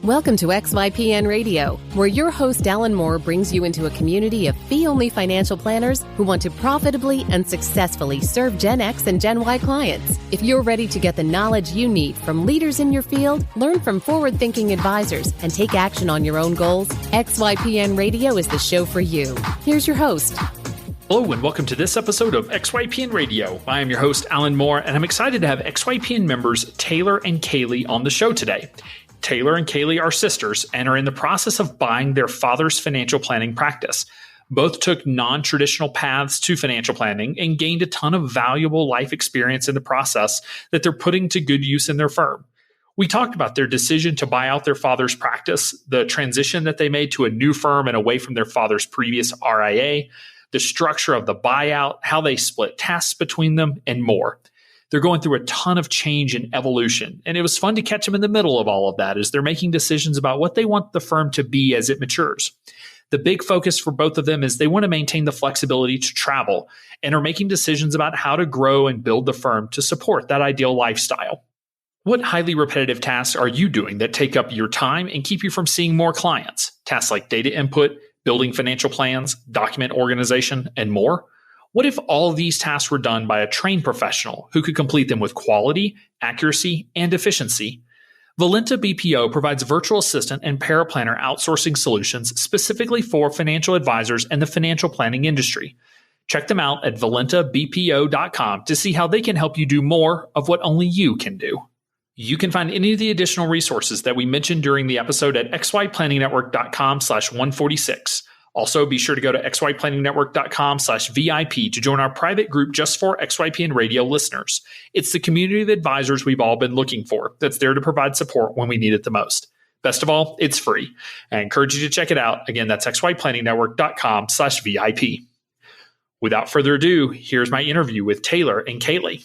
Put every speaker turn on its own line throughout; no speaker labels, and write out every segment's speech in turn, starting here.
Welcome to XYPN Radio, where your host Alan Moore brings you into a community of fee-only financial planners who want to profitably and successfully serve Gen X and Gen Y clients. If you're ready to get the knowledge you need from leaders in your field, learn from forward-thinking advisors, and take action on your own goals, XYPN Radio is the show for you. Here's your host.
Hello and welcome to this episode of XYPN Radio. I am your host, Alan Moore, and I'm excited to have XYPN members Taylor and Kailie on the show today. Taylor and Kailie are sisters and are in the process of buying their father's financial planning practice. Both took non-traditional paths to financial planning and gained a ton of valuable life experience in the process that they're putting to good use in their firm. We talked about their decision to buy out their father's practice, the transition that they made to a new firm and away from their father's previous RIA, the structure of the buyout, how they split tasks between them, and more. They're going through a ton of change and evolution, and it was fun to catch them in the middle of all of that as they're making decisions about what they want the firm to be as it matures. The big focus for both of them is they want to maintain the flexibility to travel and are making decisions about how to grow and build the firm to support that ideal lifestyle. What highly repetitive tasks are you doing that take up your time and keep you from seeing more clients? Tasks like data input, building financial plans, document organization, and more? What if all of these tasks were done by a trained professional who could complete them with quality, accuracy, and efficiency? Valenta BPO provides virtual assistant and paraplanner outsourcing solutions specifically for financial advisors and the financial planning industry. Check them out at valentabpo.com to see how they can help you do more of what only you can do. You can find any of the additional resources that we mentioned during the episode at xyplanningnetwork.com/146. Also, be sure to go to xyplanningnetwork.com/VIP to join our private group just for XYPN Radio listeners. It's the community of advisors we've all been looking for that's there to provide support when we need it the most. Best of all, it's free. I encourage you to check it out. Again, that's xyplanningnetwork.com/VIP. Without further ado, here's my interview with Taylor and Kailie.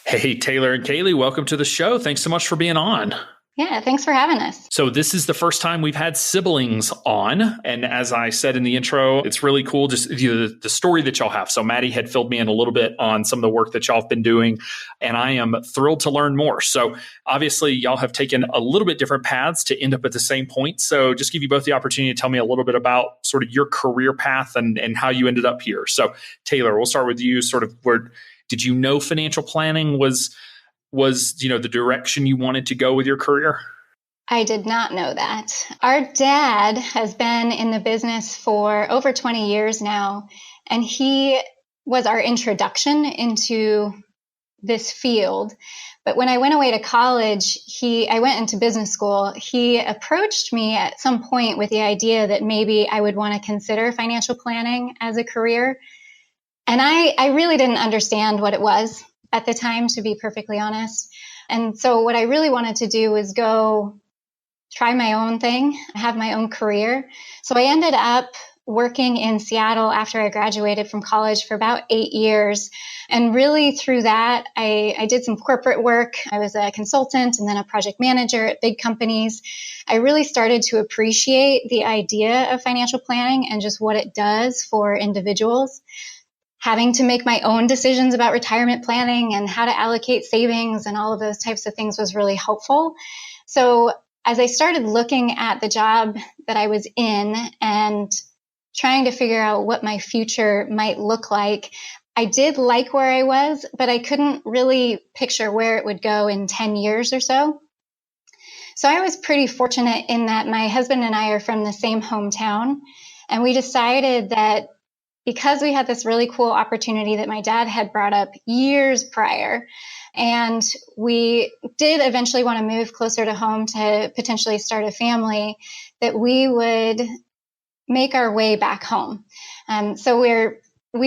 Hey, Taylor and Kailie, welcome to the show. Thanks so much for being on.
Yeah, thanks for having us.
So this is the first time we've had siblings on. And as I said in the intro, it's really cool just the story that y'all have. So Maddie had filled me in a little bit on some of the work that y'all have been doing, and I am thrilled to learn more. So obviously y'all have taken a little bit different paths to end up at the same point. So just give you both the opportunity to tell me a little bit about sort of your career path and how you ended up here. So Taylor, we'll start with you. Sort of where did you know financial planning was the direction you wanted to go with your career?
I did not know that. Our dad has been in the business for over 20 years now, and he was our introduction into this field. But when I went away to college, I went into business school. He approached me at some point with the idea that maybe I would want to consider financial planning as a career. And I really didn't understand what it was at the time, to be perfectly honest. And so what I really wanted to do was go try my own thing, have my own career. So I ended up working in Seattle after I graduated from college for about 8 years. And really through that, I did some corporate work. I was a consultant and then a project manager at big companies. I really started to appreciate the idea of financial planning and just what it does for individuals. Having to make my own decisions about retirement planning and how to allocate savings and all of those types of things was really helpful. So as I started looking at the job that I was in and trying to figure out what my future might look like, I did like where I was, but I couldn't really picture where it would go in 10 years or so. So I was pretty fortunate in that my husband and I are from the same hometown, and we decided that because we had this really cool opportunity that my dad had brought up years prior, and we did eventually want to move closer to home to potentially start a family, that we would make our way back home. So we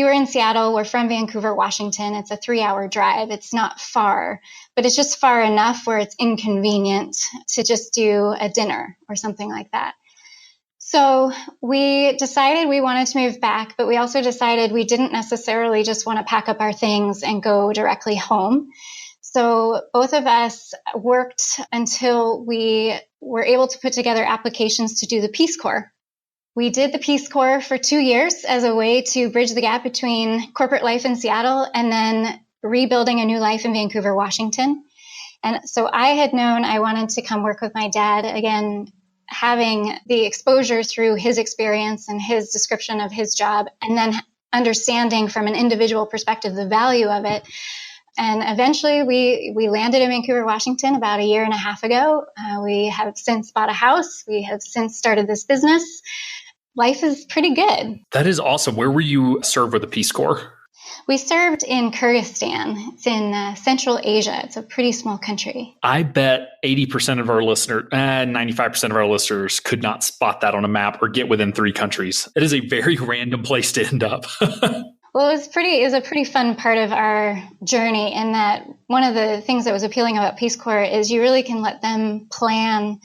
were in Seattle. We're from Vancouver, Washington. It's a 3-hour drive. It's not far, but it's just far enough where it's inconvenient to just do a dinner or something like that. So we decided we wanted to move back, but we also decided we didn't necessarily just want to pack up our things and go directly home. So both of us worked until we were able to put together applications to do the Peace Corps. We did the Peace Corps for 2 years as a way to bridge the gap between corporate life in Seattle and then rebuilding a new life in Vancouver, Washington. And so I had known I wanted to come work with my dad. Again, having the exposure through his experience and his description of his job, and then understanding from an individual perspective the value of it. And eventually we landed in Vancouver, Washington about a year and a half ago. We have since bought a house. We have since started this business. Life is pretty good.
That is awesome. Where were you served with the Peace Corps?
We served in Kyrgyzstan. It's in Central Asia. It's a pretty small country.
I bet 80% of our listeners, 95% of our listeners could not spot that on a map or get within 3 countries. It is a very random place to end up.
Well, it was a pretty fun part of our journey, in that one of the things that was appealing about Peace Corps is you really can let them plan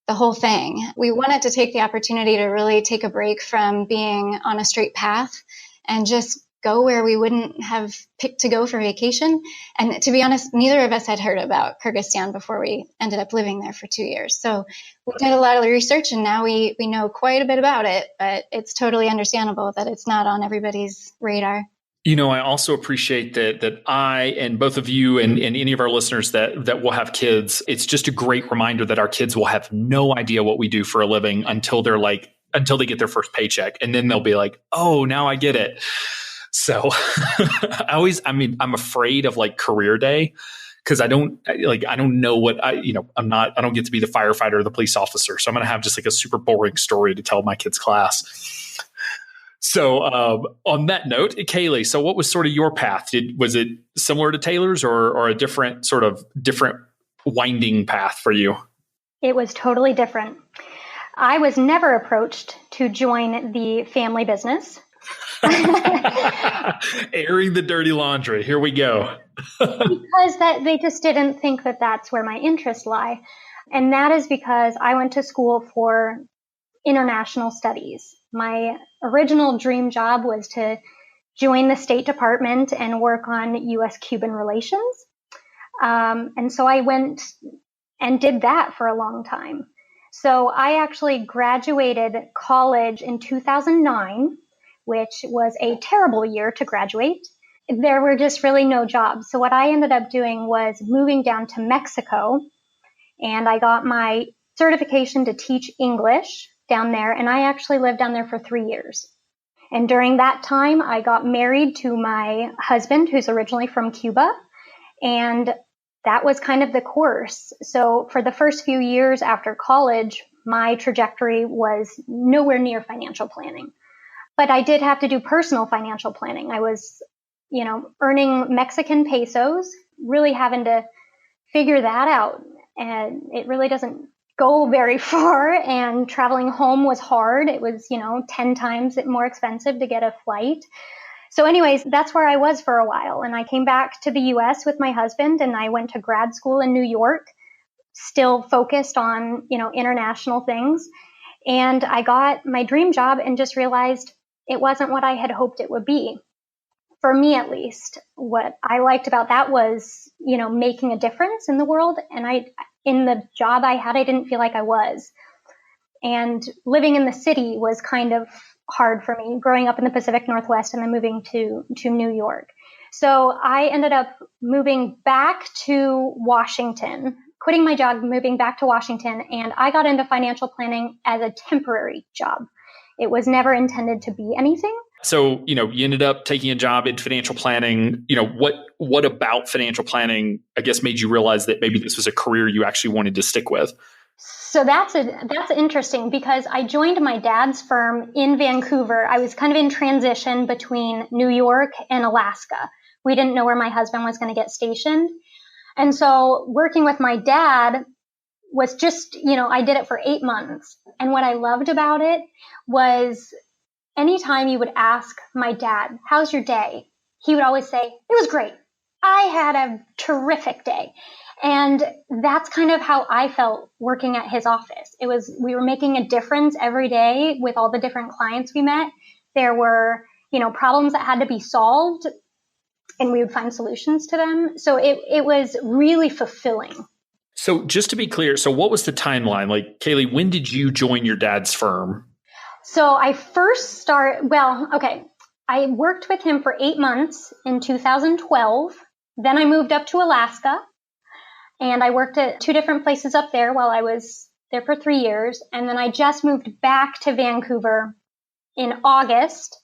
the whole thing. We wanted to take the opportunity to really take a break from being on a straight path and just go where we wouldn't have picked to go for vacation. And to be honest, neither of us had heard about Kyrgyzstan before we ended up living there for 2 years. So we did a lot of research, and now we know quite a bit about it, but it's totally understandable that it's not on everybody's radar.
You know, I also appreciate that I and both of you and any of our listeners that will have kids, it's just a great reminder that our kids will have no idea what we do for a living until they get their first paycheck. And then they'll be like, oh, now I get it. So I'm afraid of like career day, because I don't know what I don't get to be the firefighter or the police officer. So I'm going to have just like a super boring story to tell my kids' class. So on that note, Kailie, so what was sort of your path? Was it similar to Taylor's or a different winding path for you?
It was totally different. I was never approached to join the family business.
Airing the dirty laundry. Here we go.
Because they just didn't think that that's where my interests lie. And that is because I went to school for international studies. My original dream job was to join the State Department and work on U.S.-Cuban relations. And so I went and did that for a long time. So I actually graduated college in 2009, which was a terrible year to graduate. There were just really no jobs. So what I ended up doing was moving down to Mexico, and I got my certification to teach English down there, and I actually lived down there for 3 years. And during that time, I got married to my husband, who's originally from Cuba, and that was kind of the course. So for the first few years after college, my trajectory was nowhere near financial planning. But I did have to do personal financial planning. I was, earning Mexican pesos, really having to figure that out. And it really doesn't go very far. And traveling home was hard. It was, 10 times more expensive to get a flight. So anyways, that's where I was for a while. And I came back to the US with my husband, and I went to grad school in New York, still focused on, international things. And I got my dream job and just realized it wasn't what I had hoped it would be. For me, at least, what I liked about that was, making a difference in the world. And in the job I had, I didn't feel like I was. And living in the city was kind of hard for me, growing up in the Pacific Northwest and then moving to New York. So I ended up moving back to Washington, quitting my job, moving back to Washington, and I got into financial planning as a temporary job. It was never intended to be anything.
So, you ended up taking a job in financial planning. What about financial planning, I guess, made you realize that maybe this was a career you actually wanted to stick with?
So that's interesting, because I joined my dad's firm in Vancouver. I was kind of in transition between New York and Alaska. We didn't know where my husband was going to get stationed. And so working with my dad was just, I did it for 8 months. And what I loved about it was anytime you would ask my dad, how's your day? He would always say, it was great. I had a terrific day. And that's kind of how I felt working at his office. We were making a difference every day with all the different clients we met. There were, problems that had to be solved, and we would find solutions to them. So it was really fulfilling.
So just to be clear, so what was the timeline? Like, Kailie, when did you join your dad's firm?
So I first I worked with him for 8 months in 2012. Then I moved up to Alaska. And I worked at 2 different places up there while I was there for 3 years. And then I just moved back to Vancouver in August,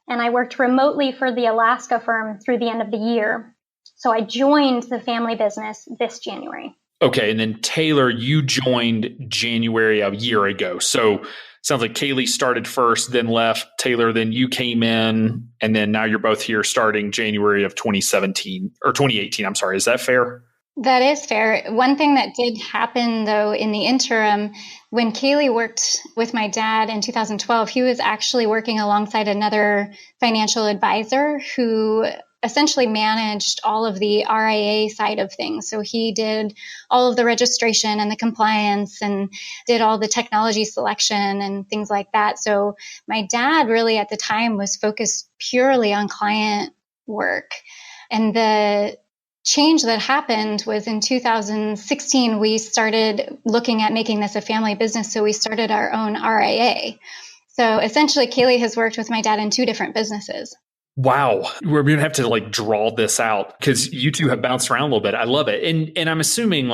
and I worked remotely for the Alaska firm through the end of the year. So I joined the family business this January.
Okay. And then Taylor, you joined January a year ago. So sounds like Kailie started first, then left. Taylor, then you came in, and then now you're both here starting January of 2017 or 2018. I'm sorry. Is that fair?
That is fair. One thing that did happen, though, in the interim, when Kailie worked with my dad in 2012, he was actually working alongside another financial advisor who essentially managed all of the RIA side of things. So he did all of the registration and the compliance and did all the technology selection and things like that. So my dad really at the time was focused purely on client work. And the change that happened was in 2016, we started looking at making this a family business. So we started our own RIA. So essentially, Kailie has worked with my dad in 2 different businesses.
Wow. We're going to have to draw this out because you two have bounced around a little bit. I love it. And I'm assuming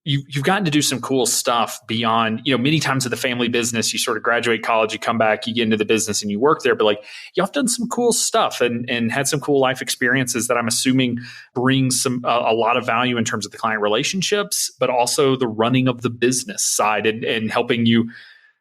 you've gotten to do some cool stuff beyond, many times in the family business, you sort of graduate college, you come back, you get into the business and you work there. But y'all have done some cool stuff and had some cool life experiences that I'm assuming brings a lot of value in terms of the client relationships, but also the running of the business side and helping you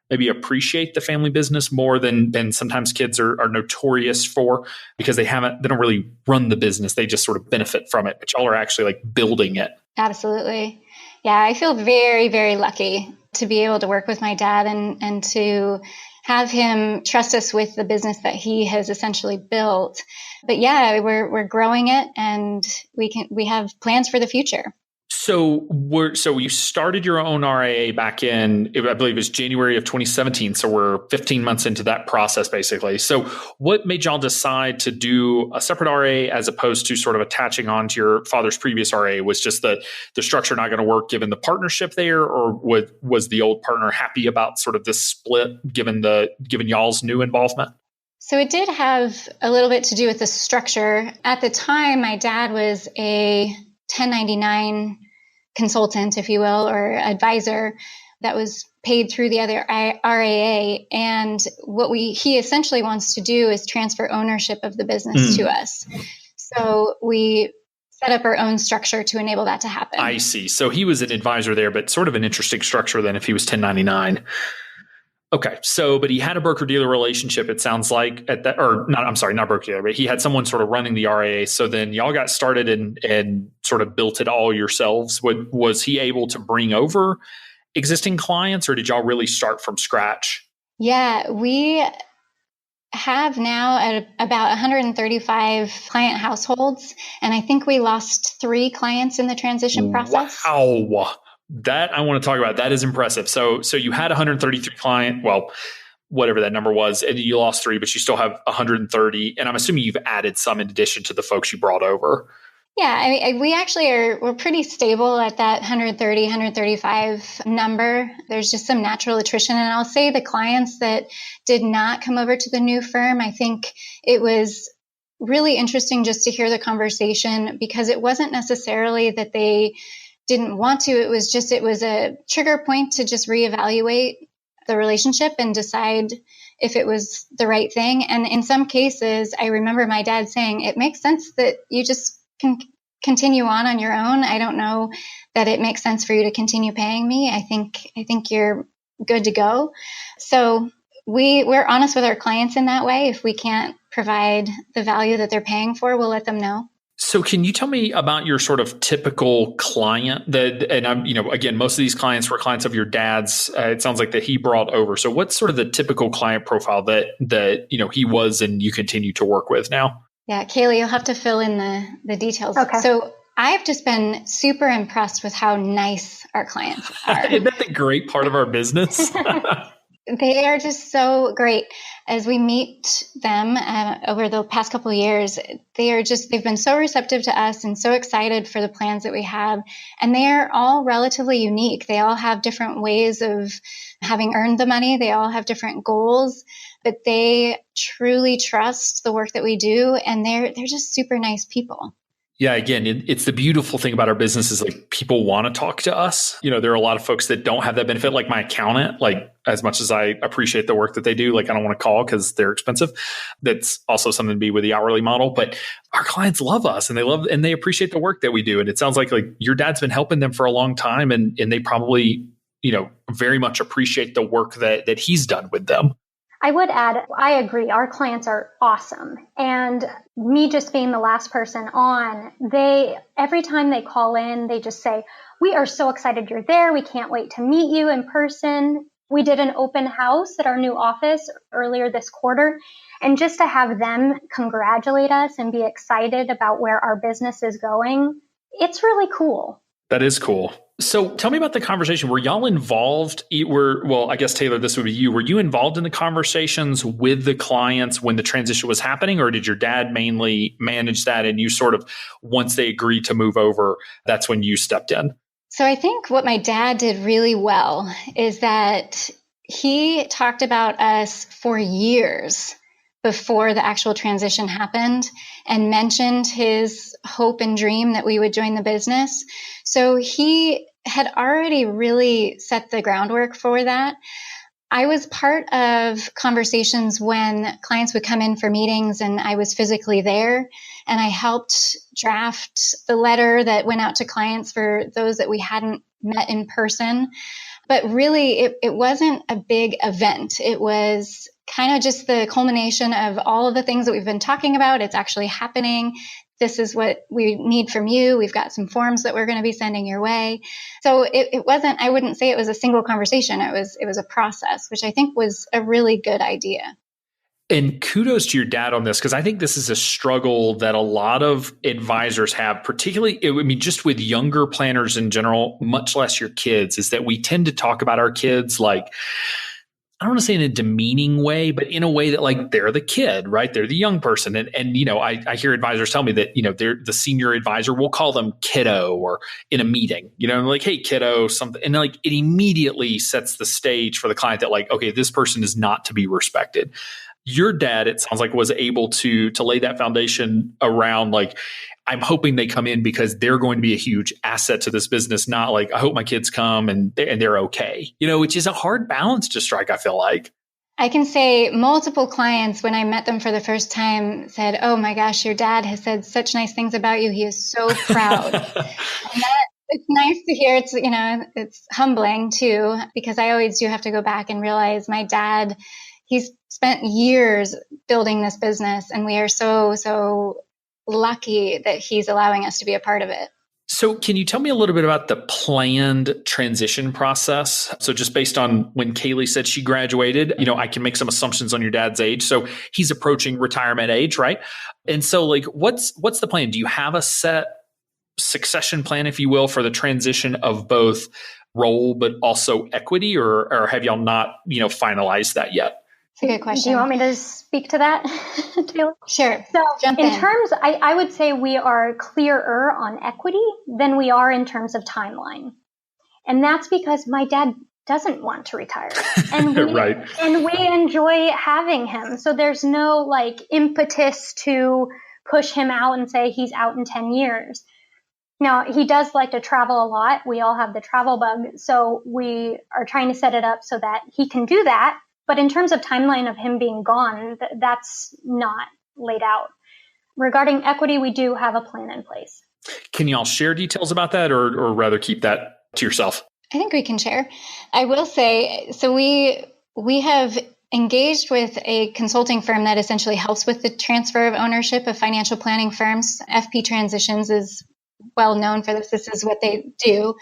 maybe appreciate the family business more than sometimes kids are notorious for, because they don't really run the business. They just sort of benefit from it, but y'all are actually building it.
Absolutely. Yeah, I feel very, very lucky to be able to work with my dad and to have him trust us with the business that he has essentially built. But yeah, we're growing it, and we have plans for the future.
So you started your own RIA back in, I believe it was January of 2017. So we're 15 months into that process, basically. So what made y'all decide to do a separate RIA as opposed to sort of attaching on to your father's previous RIA? Was just the structure not going to work given the partnership there, or was the old partner happy about sort of this split given y'all's new involvement?
So it did have a little bit to do with the structure. At the time, my dad was a 1099 consultant, if you will, or advisor that was paid through the other RIA. And what he essentially wants to do is transfer ownership of the business to us. So we set up our own structure to enable that to happen.
I see. So he was an advisor there, but sort of an interesting structure than if he was 1099. Okay. So, but he had a broker-dealer relationship, it sounds like, not broker-dealer, but he had someone sort of running the RIA. So then y'all got started and sort of built it all yourselves. Was he able to bring over existing clients, or did y'all really start from scratch?
Yeah, we have now at about 135 client households. And I think we lost 3 clients in the transition process.
Wow. That I want to talk about. That is impressive. So you had 133 client, well, whatever that number was, and you lost 3, but you still have 130. And I'm assuming you've added some in addition to the folks you brought over.
Yeah, I mean, we're pretty stable at that 130, 135 number. There's just some natural attrition. And I'll say the clients that did not come over to the new firm, I think it was really interesting just to hear the conversation, because it wasn't necessarily that they didn't want to. It was a trigger point to just reevaluate the relationship and decide if it was the right thing. And in some cases, I remember my dad saying, it makes sense that you just can continue on your own. I don't know that it makes sense for you to continue paying me. I think you're good to go. So we're honest with our clients in that way. If we can't provide the value that they're paying for, we'll let them know.
So can you tell me about your sort of typical client and I'm, again, most of these clients were clients of your dad's. It sounds like that he brought over. So what's sort of the typical client profile that he was and you continue to work with now?
Yeah, Kailie, you'll have to fill in the details.
Okay.
So I've just been super impressed with how nice our clients are.
Isn't that the great part of our business?
They are just so great. As we meet them over the past couple of years, they've been so receptive to us and so excited for the plans that we have. And they are all relatively unique. They all have different ways of having earned the money. They all have different goals, but they truly trust the work that we do. And they're just super nice people.
Yeah, again, it's the beautiful thing about our business is like people want to talk to us. There are a lot of folks that don't have that benefit, like my accountant. Like as much as I appreciate the work that they do, like I don't want to call because they're expensive. That's also something to be with the hourly model. But our clients love us and they appreciate the work that we do. And it sounds like your dad's been helping them for a long time, and they probably very much appreciate the work that he's done with them.
I would add, I agree. Our clients are awesome. And me just being the last person on, every time they call in, they just say, we are so excited you're there. We can't wait to meet you in person. We did an open house at our new office earlier this quarter. And just to have them congratulate us and be excited about where our business is going, it's really cool.
That is cool. So tell me about the conversation. Were y'all involved? I guess, Taylor, this would be you. Were you involved in the conversations with the clients when the transition was happening, or did your dad mainly manage that and you sort of, once they agreed to move over, that's when you stepped in?
So I think what my dad did really well is that he talked about us for years before the actual transition happened and mentioned his hope and dream that we would join the business. So he had already really set the groundwork for that. I was part of conversations when clients would come in for meetings and I was physically there, and I helped draft the letter that went out to clients for those that we hadn't met in person. But really, it wasn't a big event. It was kind of just the culmination of all of the things that we've been talking about. It's actually happening. This is what we need from you. We've got some forms that we're going to be sending your way. So it wasn't, I wouldn't say it was a single conversation. It was a process, which I think was a really good idea.
And kudos to your dad on this, because I think this is a struggle that a lot of advisors have, particularly, just with younger planners in general, much less your kids, is that we tend to talk about our kids like, I don't want to say in a demeaning way, but in a way that like they're the kid, right? They're the young person. And I hear advisors tell me that, they're the senior advisor, we'll call them kiddo or in a meeting, like, hey, kiddo, something. And like it immediately sets the stage for the client that like, okay, this person is not to be respected. Your dad, it sounds like, was able to lay that foundation around like, I'm hoping they come in because they're going to be a huge asset to this business, not like, I hope my kids come and they're okay, which is a hard balance to strike, I feel like.
I can say multiple clients, when I met them for the first time, said, oh my gosh, your dad has said such nice things about you. He is so proud. And it's nice to hear. It's humbling too, because I always do have to go back and realize my dad, he's spent years building this business, and we are so, so lucky that he's allowing us to be a part of it.
So can you tell me a little bit about the planned transition process? So just based on when Kailie said she graduated, I can make some assumptions on your dad's age. So he's approaching retirement age, right? And so like, what's the plan? Do you have a set succession plan, if you will, for the transition of both role, but also equity, or have y'all not, finalized that yet?
It's a good question.
Do you want me to speak to that, Taylor?
Sure.
So in terms, I would say we are clearer on equity than we are in terms of timeline. And that's because my dad doesn't want to retire. And we,
right.
And we enjoy having him. So there's no like impetus to push him out and say he's out in 10 years. Now, he does like to travel a lot. We all have the travel bug. So we are trying to set it up so that he can do that. But in terms of timeline of him being gone, that's not laid out. Regarding equity, we do have a plan in place.
Can y'all share details about that, or rather keep that to yourself?
I think we can share. I will say, so we have engaged with a consulting firm that essentially helps with the transfer of ownership of financial planning firms. FP Transitions is well known for this. This is what they do.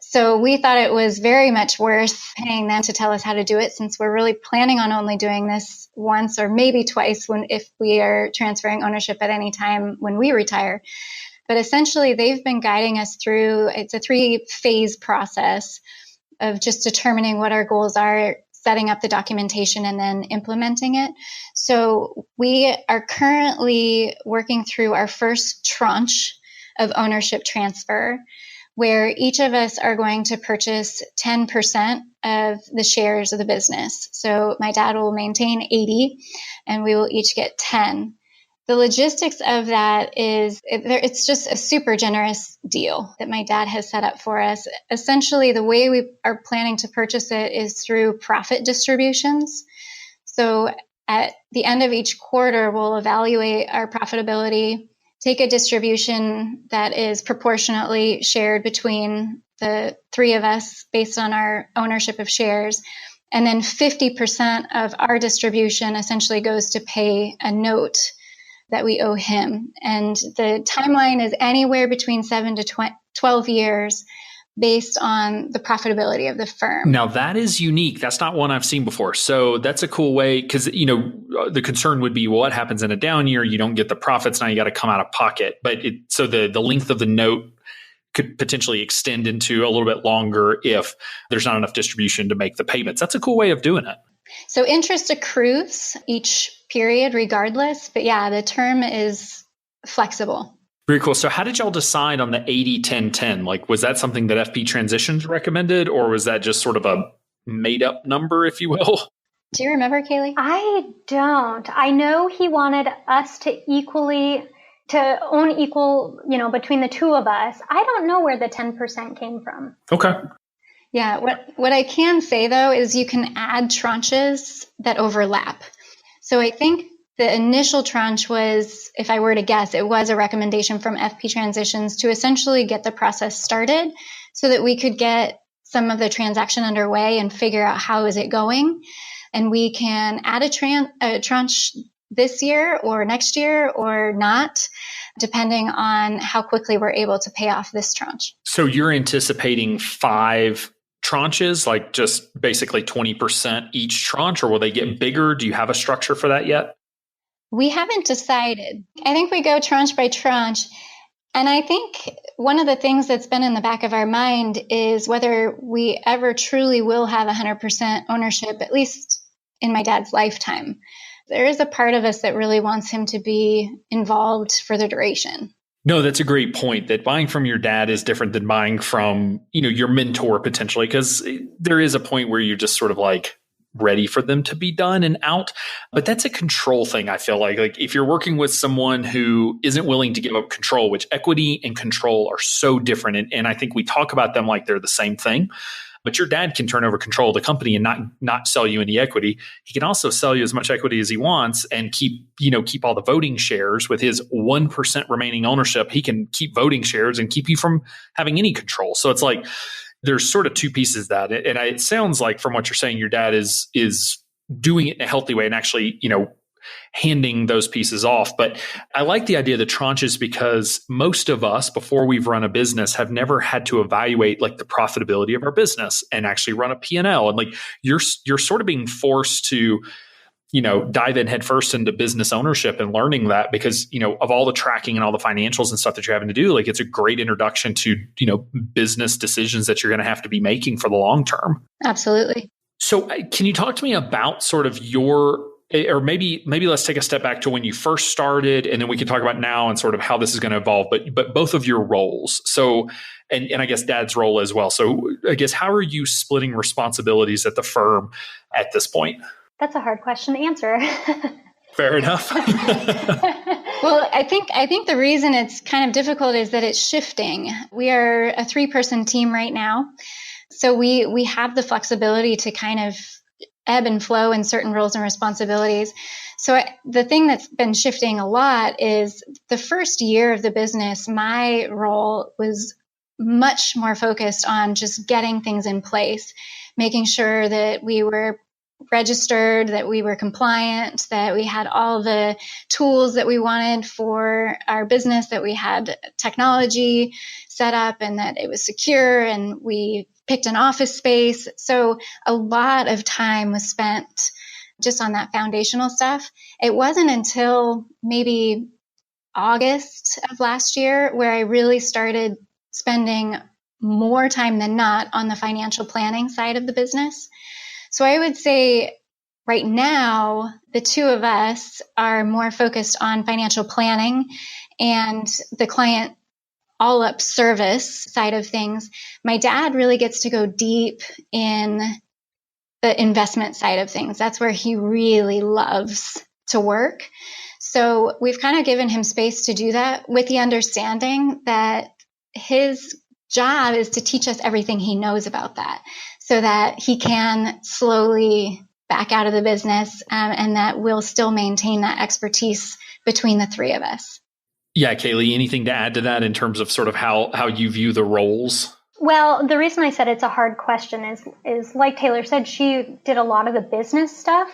So we thought it was very much worth paying them to tell us how to do it, since we're really planning on only doing this once or maybe twice if we are transferring ownership at any time when we retire. But essentially, they've been guiding us through, it's a 3-phase process of just determining what our goals are, setting up the documentation, and then implementing it. So we are currently working through our first tranche of ownership transfer, where each of us are going to purchase 10% of the shares of the business. So my dad will maintain 80, and we will each get 10. The logistics of that is, it's just a super generous deal that my dad has set up for us. Essentially, the way we are planning to purchase it is through profit distributions. So at the end of each quarter, we'll evaluate our profitability, take a distribution that is proportionately shared between the three of us based on our ownership of shares. And then 50% of our distribution essentially goes to pay a note that we owe him. And the timeline is anywhere between 7 to 12 years based on the profitability of the firm.
Now that is unique. That's not one I've seen before. So that's a cool way, because, the concern would be, well, what happens in a down year? You don't get the profits. Now you got to come out of pocket. But so the length of the note could potentially extend into a little bit longer if there's not enough distribution to make the payments. That's a cool way of doing it.
So interest accrues each period regardless, but yeah, the term is flexible.
Very cool. So how did y'all decide on the 80-10-10? Like, was that something that FP Transitions recommended, or was that just sort of a made up number, if you will?
Do you remember, Kailie?
I don't. I know he wanted us to own equal, between the two of us. I don't know where the 10% came from.
Okay.
Yeah. What I can say, though, is you can add tranches that overlap. So I think the initial tranche was, if I were to guess, it was a recommendation from FP Transitions to essentially get the process started so that we could get some of the transaction underway and figure out how is it going. And we can add a tranche this year or next year or not, depending on how quickly we're able to pay off this tranche.
So you're anticipating 5 tranches, like just basically 20% each tranche, or will they get bigger? Do you have a structure for that yet?
We haven't decided. I think we go tranche by tranche. And I think one of the things that's been in the back of our mind is whether we ever truly will have 100% ownership, at least in my dad's lifetime. There is a part of us that really wants him to be involved for the duration.
No, that's a great point, that buying from your dad is different than buying from, your mentor potentially, because there is a point where you're just sort of like ready for them to be done and out. But that's a control thing, I feel like. Like if you're working with someone who isn't willing to give up control, which equity and control are so different. And I think we talk about them like they're the same thing. But your dad can turn over control of the company and not sell you any equity. He can also sell you as much equity as he wants and keep all the voting shares. With his 1% remaining ownership, he can keep voting shares and keep you from having any control. So it's like there's sort of two pieces of that. And it sounds like from what you're saying, your dad is doing it in a healthy way and actually, handing those pieces off. But I like the idea of the tranches because most of us, before we've run a business, have never had to evaluate like the profitability of our business and actually run a P&L. And like you're sort of being forced to, dive in headfirst into business ownership and learning that because, of all the tracking and all the financials and stuff that you're having to do, like it's a great introduction to, business decisions that you're going to have to be making for the long term.
Absolutely.
So can you talk to me about sort of or maybe let's take a step back to when you first started, and then we can talk about now and sort of how this is going to evolve, but both of your roles. So, and I guess dad's role as well. So I guess, how are you splitting responsibilities at the firm at this point?
That's a hard question to answer.
Fair enough.
Well, I think the reason it's kind of difficult is that it's shifting. We are a 3-person team right now. So we have the flexibility to kind of ebb and flow in certain roles and responsibilities. So the thing that's been shifting a lot is the first year of the business, my role was much more focused on just getting things in place, making sure that we were registered, that we were compliant, that we had all the tools that we wanted for our business, that we had technology set up and that it was secure, and we picked an office space. So a lot of time was spent just on that foundational stuff. It wasn't until maybe August of last year where I really started spending more time than not on the financial planning side of the business. So I would say right now, the two of us are more focused on financial planning and the client all-up service side of things. My dad really gets to go deep in the investment side of things. That's where he really loves to work. So we've kind of given him space to do that with the understanding that his job is to teach us everything he knows about that so that he can slowly back out of the business and that we'll still maintain that expertise between the three of us.
Yeah, Kailie, anything to add to that in terms of sort of how you view the roles?
Well, the reason I said it's a hard question is like Taylor said, she did a lot of the business stuff,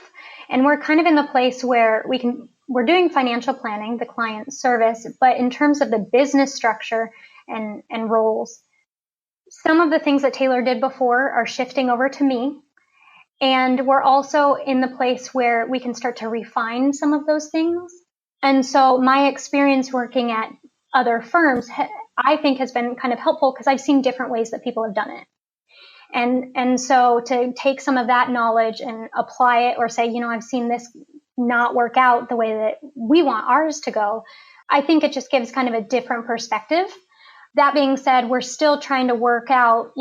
and we're kind of in the place where we're doing financial planning, the client service, but in terms of the business structure and roles, some of the things that Taylor did before are shifting over to me. And we're also in the place where we can start to refine some of those things. And so my experience working at other firms, I think, has been kind of helpful because I've seen different ways that people have done it. And so to take some of that knowledge and apply it or say, I've seen this not work out the way that we want ours to go, I think it just gives kind of a different perspective. That being said, we're still trying to work out,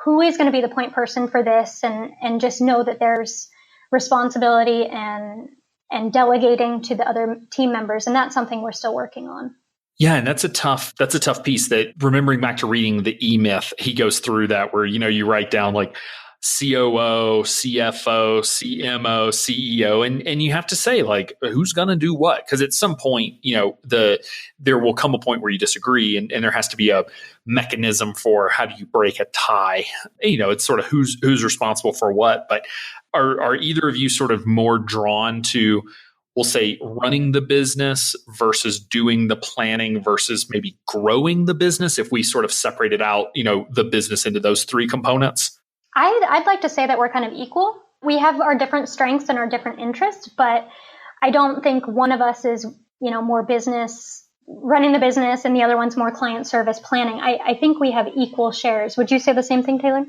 who is going to be the point person for this and just know that there's responsibility and delegating to the other team members. And that's something we're still working on.
Yeah, and that's a tough piece that, remembering back to reading the E-Myth, he goes through that where, you write down like COO, CFO, CMO, CEO, and you have to say like, who's going to do what? Because at some point, there will come a point where you disagree and there has to be a mechanism for how do you break a tie? It's sort of who's responsible for what. But are either of you sort of more drawn to, we'll say, running the business versus doing the planning versus maybe growing the business if we sort of separated out, the business into those three components?
I'd like to say that we're kind of equal. We have our different strengths and our different interests, but I don't think one of us is, more business, running the business, and the other one's more client service planning. I think we have equal shares. Would you say the same thing, Taylor?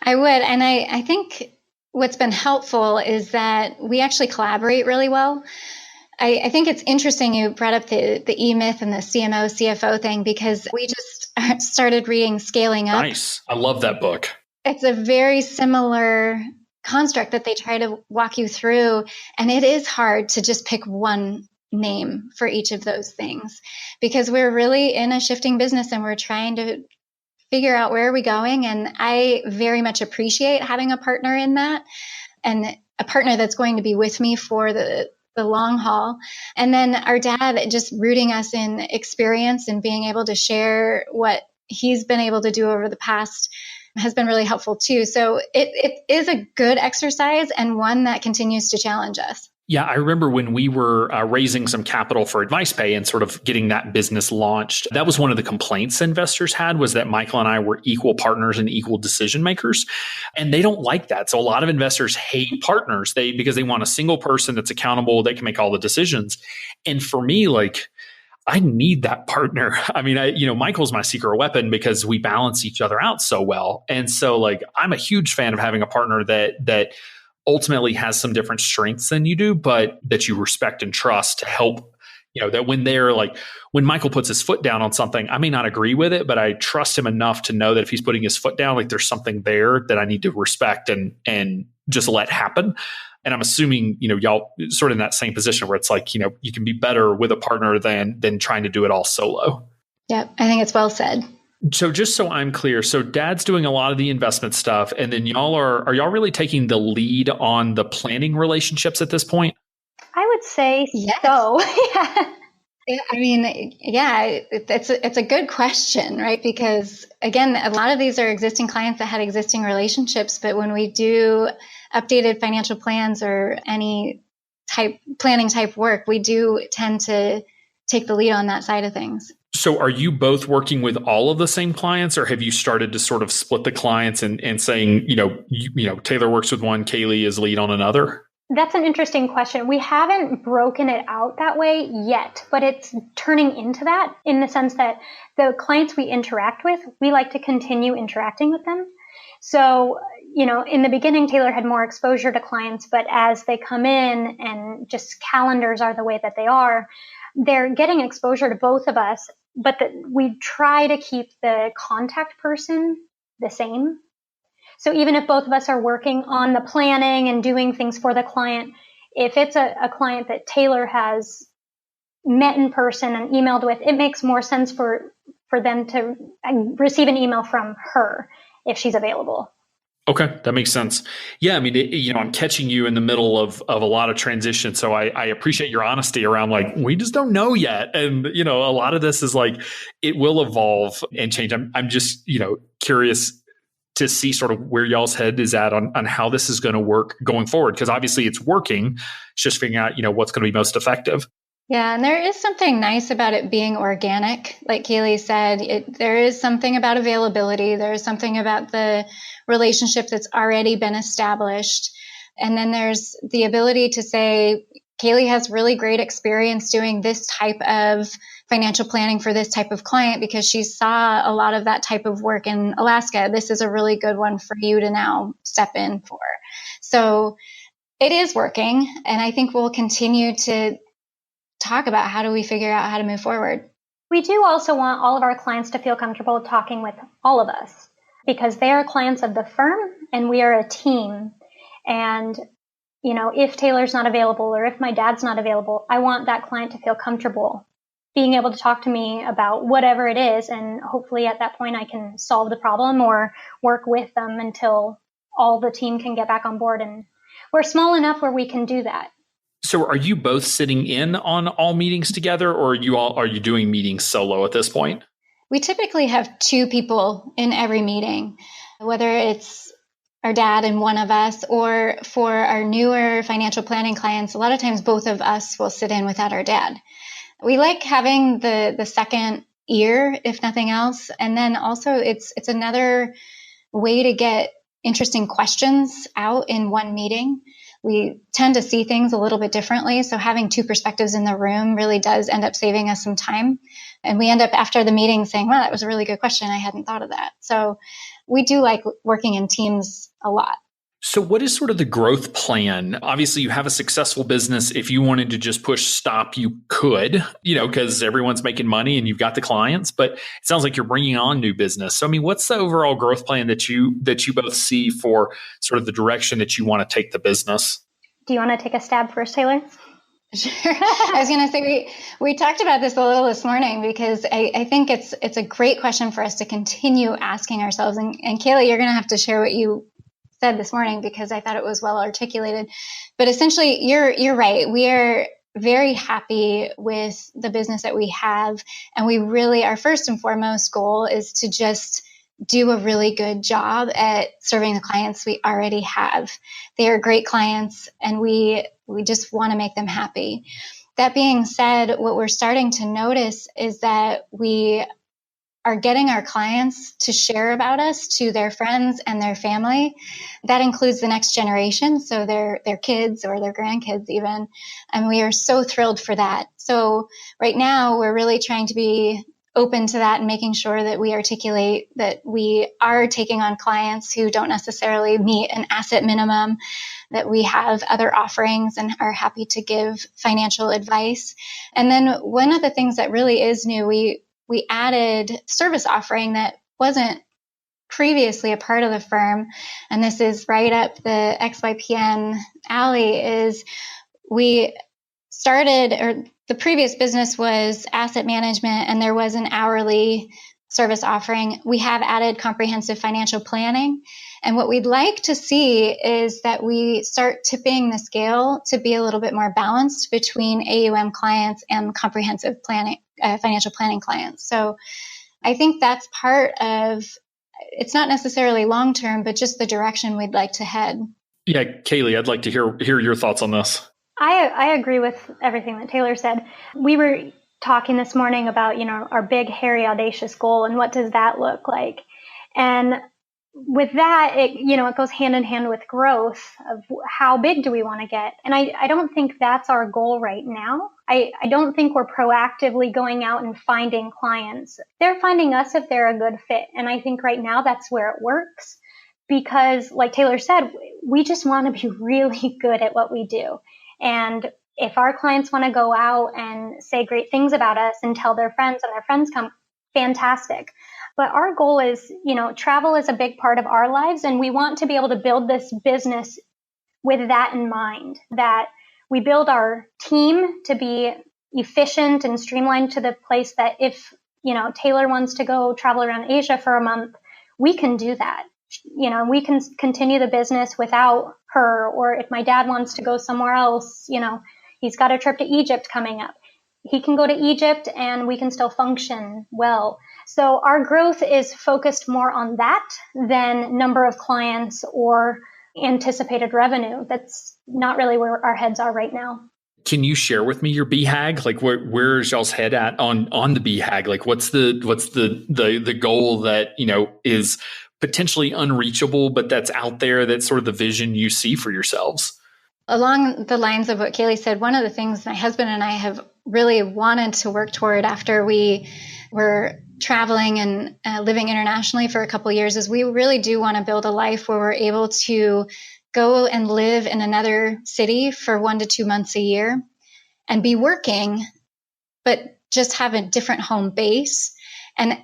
I would. And I think what's been helpful is that we actually collaborate really well. I think it's interesting you brought up the E-Myth and the CMO, CFO thing, because we just started reading Scaling Up.
Nice. I love that book.
It's a very similar construct that they try to walk you through. And it is hard to just pick one name for each of those things because we're really in a shifting business and we're trying to figure out where are we going. And I very much appreciate having a partner in that and a partner that's going to be with me for the long haul. And then our dad just rooting us in experience and being able to share what he's been able to do over the past has been really helpful too. So it is a good exercise and one that continues to challenge us.
Yeah, I remember when we were raising some capital for AdvicePay and sort of getting that business launched, that was one of the complaints investors had was that Michael and I were equal partners and equal decision makers. And they don't like that. So a lot of investors hate partners because they want a single person that's accountable, that can make all the decisions. And for me, like, I need that partner. I mean, Michael's my secret weapon because we balance each other out so well. And so like, I'm a huge fan of having a partner that ultimately has some different strengths than you do, but that you respect and trust to help, that when Michael puts his foot down on something, I may not agree with it, but I trust him enough to know that if he's putting his foot down, like there's something there that I need to respect and just let happen. And I'm assuming, y'all sort of in that same position where it's like, you can be better with a partner than trying to do it all solo.
Yep. I think it's well said.
So just so I'm clear, so Dad's doing a lot of the investment stuff, and then are y'all really taking the lead on the planning relationships at this point?
I would say
yes.
So.
Yeah. I mean, yeah, it's a good question, right? Because again, a lot of these are existing clients that had existing relationships, but when we do updated financial plans or any planning type work, we do tend to take the lead on that side of things.
So are you both working with all of the same clients, or have you started to sort of split the clients and saying, Taylor works with one, Kailie is lead on another?
That's an interesting question. We haven't broken it out that way yet, but it's turning into that in the sense that the clients we interact with, we like to continue interacting with them. So, in the beginning, Taylor had more exposure to clients, but as they come in and just calendars are the way that they are, they're getting exposure to both of us, but we try to keep the contact person the same. So even if both of us are working on the planning and doing things for the client, if it's a client that Taylor has met in person and emailed with, it makes more sense for them to receive an email from her if she's available.
Okay, that makes sense. Yeah, I mean, I'm catching you in the middle of a lot of transition, so I appreciate your honesty around like we just don't know yet, and a lot of this is like it will evolve and change. I'm just curious to see sort of where y'all's head is at on how this is going to work going forward, because obviously it's working. It's just figuring out what's going to be most effective.
Yeah, and there is something nice about it being organic. Like Kailie said, there is something about availability. There's something about the relationship that's already been established. And then there's the ability to say, Kailie has really great experience doing this type of financial planning for this type of client because she saw a lot of that type of work in Alaska. This is a really good one for you to now step in for. So it is working. And I think we'll continue to talk about how do we figure out how to move forward.
We do also want all of our clients to feel comfortable talking with all of us because they are clients of the firm and we are a team. And, if Taylor's not available or if my dad's not available, I want that client to feel comfortable being able to talk to me about whatever it is. And hopefully at that point I can solve the problem or work with them until all the team can get back on board. And we're small enough where we can do that.
So are you both sitting in on all meetings together, or are you doing meetings solo at this point?
We typically have two people in every meeting, whether it's our dad and one of us, or for our newer financial planning clients, a lot of times both of us will sit in without our dad. We like having the second ear, if nothing else. And then also it's another way to get interesting questions out in one meeting. We tend to see things a little bit differently. So having two perspectives in the room really does end up saving us some time. And we end up after the meeting saying, wow, that was a really good question. I hadn't thought of that. So we do like working in teams a lot.
So what is sort of the growth plan? Obviously, you have a successful business. If you wanted to just push stop, you could, because everyone's making money and you've got the clients. But it sounds like you're bringing on new business. So, I mean, what's the overall growth plan that you both see for sort of the direction that you want to take the business?
Do you want to take a stab first, Taylor?
Sure. I was going to say we talked about this a little this morning because I think it's a great question for us to continue asking ourselves. And Kailie, you're going to have to share what you said this morning because I thought it was well articulated. But essentially, you're right. We are very happy with the business that we have. And we really, our first and foremost goal is to just do a really good job at serving the clients we already have. They are great clients and we just want to make them happy. That being said, what we're starting to notice is that we are getting our clients to share about us to their friends and their family. That includes the next generation, so their kids or their grandkids even. And we are so thrilled for that. So right now, we're really trying to be open to that and making sure that we articulate that we are taking on clients who don't necessarily meet an asset minimum, that we have other offerings and are happy to give financial advice. And then one of the things that really is new, we added service offering that wasn't previously a part of the firm. And this is right up the XYPN alley is we started, or the previous business was asset management and there was an hourly service offering. We have added comprehensive financial planning. And what we'd like to see is that we start tipping the scale to be a little bit more balanced between AUM clients and comprehensive planning, financial planning clients. So I think that's part of, it's not necessarily long-term, but just the direction we'd like to head.
Yeah, Kailie, I'd like to hear your thoughts on this.
I agree with everything that Taylor said. We were talking this morning about, our big, hairy, audacious goal and what does that look like? And with that, it goes hand in hand with growth of how big do we want to get? And I don't think that's our goal right now. I don't think we're proactively going out and finding clients. They're finding us if they're a good fit. And I think right now that's where it works because like Taylor said, we just want to be really good at what we do. And if our clients want to go out and say great things about us and tell their friends and their friends come, fantastic. But our goal is, travel is a big part of our lives. And we want to be able to build this business with that in mind, that we build our team to be efficient and streamlined to the place that if, Taylor wants to go travel around Asia for a month, we can do that. We can continue the business without her. Or if my dad wants to go somewhere else, he's got a trip to Egypt coming up. He can go to Egypt and we can still function well. So our growth is focused more on that than number of clients or anticipated revenue. That's not really where our heads are right now.
Can you share with me your BHAG? Like where's y'all's head at on the BHAG? Like what's the goal that, is potentially unreachable, but that's out there, that's sort of the vision you see for yourselves?
Along the lines of what Kailie said, one of the things my husband and I have really wanted to work toward after we were traveling and living internationally for a couple of years is we really do want to build a life where we're able to go and live in another city for 1 to 2 months a year and be working, but just have a different home base. And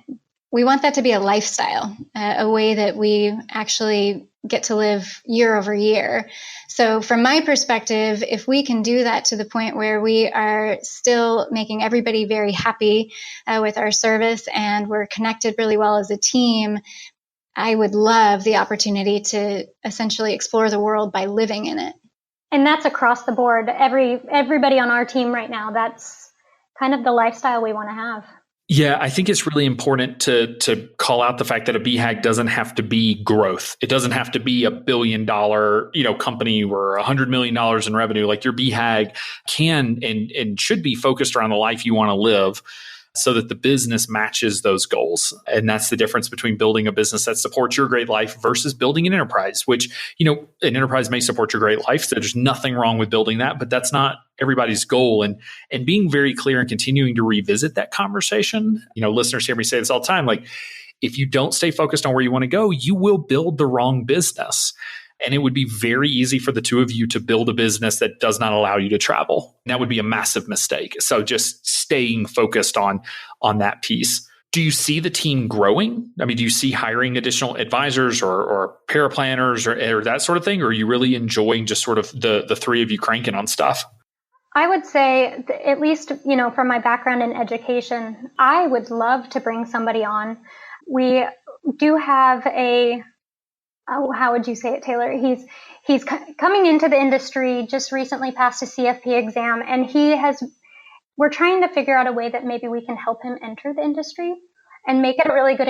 we want that to be a lifestyle, a way that we actually get to live year over year. So from my perspective, if we can do that to the point where we are still making everybody very happy with our service and we're connected really well as a team, I would love the opportunity to essentially explore the world by living in it.
And that's across the board. Everybody on our team right now, that's kind of the lifestyle we want to have.
Yeah, I think it's really important to call out the fact that a BHAG doesn't have to be growth. It doesn't have to be $1 billion, company or $100 million in revenue. Like your BHAG can and should be focused around the life you want to live, so that the business matches those goals. And that's the difference between building a business that supports your great life versus building an enterprise, which, an enterprise may support your great life. So there's nothing wrong with building that, but that's not everybody's goal. And being very clear and continuing to revisit that conversation. Listeners hear me say this all the time. Like, if you don't stay focused on where you want to go, you will build the wrong business. And it would be very easy for the two of you to build a business that does not allow you to travel. That would be a massive mistake. So just staying focused on that piece. Do you see the team growing? I mean, do you see hiring additional advisors or paraplanners or that sort of thing? Or are you really enjoying just sort of the three of you cranking on stuff?
I would say, at least, from my background in education, I would love to bring somebody on. We do have how would you say it, Taylor? He's coming into the industry, just recently passed a CFP exam, and we're trying to figure out a way that maybe we can help him enter the industry and make it a really good